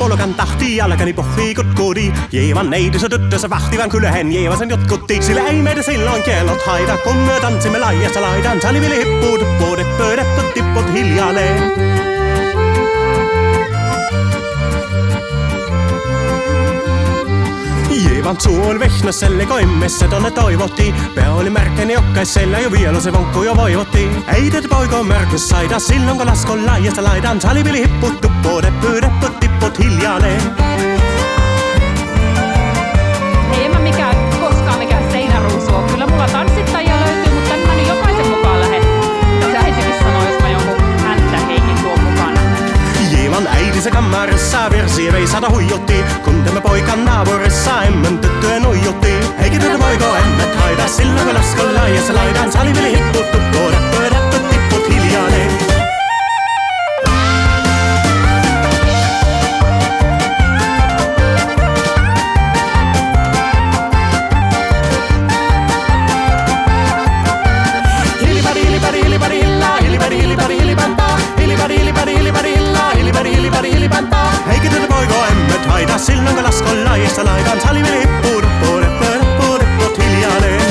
polkan tahti, jalkani pohii kutkudi. Jeevan neidisö tyttönsä vahtivan kyllähän jeevasen jotkutti. Sillä ei meitä silloin kellot haita, kun me tanssimme laajassa laidan. Salivili hippuu, tuppuu, deppö, deppö, tipput hiljalleen. Jeevan suon vehnäselle koimmessa tonne toivottiin. Pää oli märkäni jokkaisella jo vielä se vonkku jo voivottiin. Ei tätä poiko märkys saida silloin kun laskon laajasta laidan. Salivili hipput, tuppuu, deppö, deppö, tipput hiljalleen. Ei en mä koskaan mikään seinäruusu oo. Kyllä mulla tanssittajia löytyy, mutta en mä nyt jokaisen mukaan lähde. Mitä äitikin sanoo, jos mä jonkun häntä heikin tuon mukana. Jeevan äitinsä kammarissa virsiä veisata huijotti. Kun tämä poikan naapurissa emmän tyttöä nuijotti. Eikä tätä poiko emmet haida silloin kun laskon laajassa laidan. Salivili hipput, tuppuu, deppö, deppö, tipput hiljalleen. Eikä tätä poiko emmet haida silloin kun laskon laajasta laidan. Salivili hippuu, tuppuu, deppö, deppö, depput hiljalleen.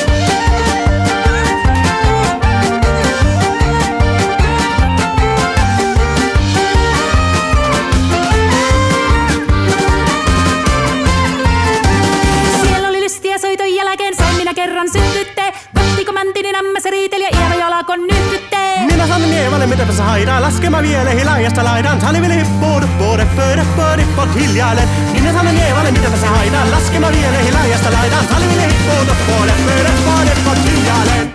Siellä oli lystiä soiton jälkeen, sain minä kerran syntyttee. Kottiko mäntinen ämmässä riiteli ja Ieva jalakon nyhtyttee. Minä sanon Jeevalle mitäpä sä haidaa, laskema vielehi laajasta laidan. Salivili hippuu, tuppuu, deppö, deppö, dipput hiljalleen. Minä sanon Jeevalle mitäpä sä haidaa, laskema vielehi laajasta laidan. Salivili hippuu, tuppuu, deppö, deppö, dipput hiljalleen.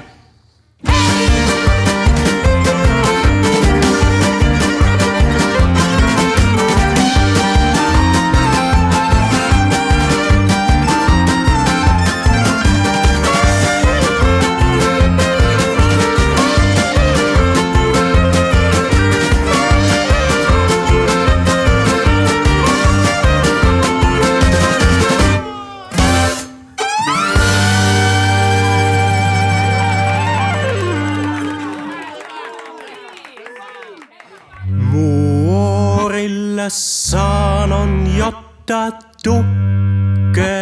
Muorille sanon, jotta tukke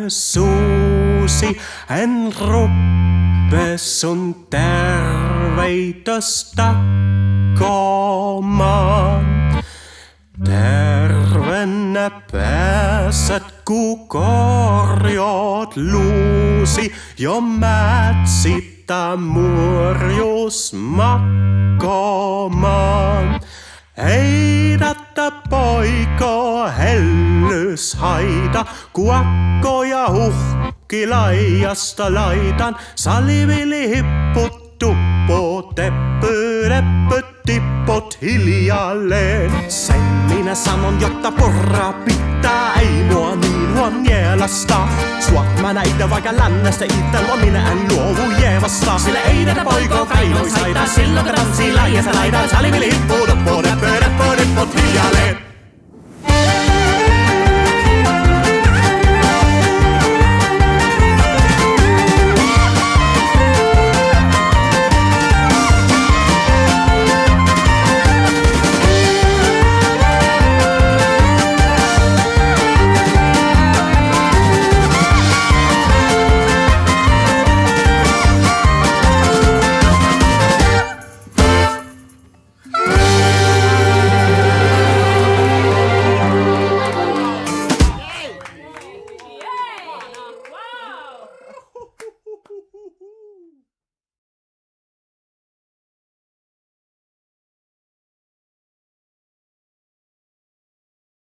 suusi. En ruppe sun terveitöstä koomaan. Tervennä pääset, ku korjot luusi. Jo mätsitä muorjus makkoomaan. Ei tätä poiko hellys haita, kuakko ja uhki laijasta laitan. Salivili hipput, tuppo, teppy, deppy, tipput hiljalleen. Sen minä sanon, jotta porra pitää, ei mua niin huon jeelasta. Suot mä näitä vaikka lännestä itse luo, minä en luovu Jeevasta. Sillä ei tätä poiko kaivois haita, silloin kun tanssii laijassa laidan. Salivili hippuu, tuppo, deppy, deppy, dipput hiljalleen.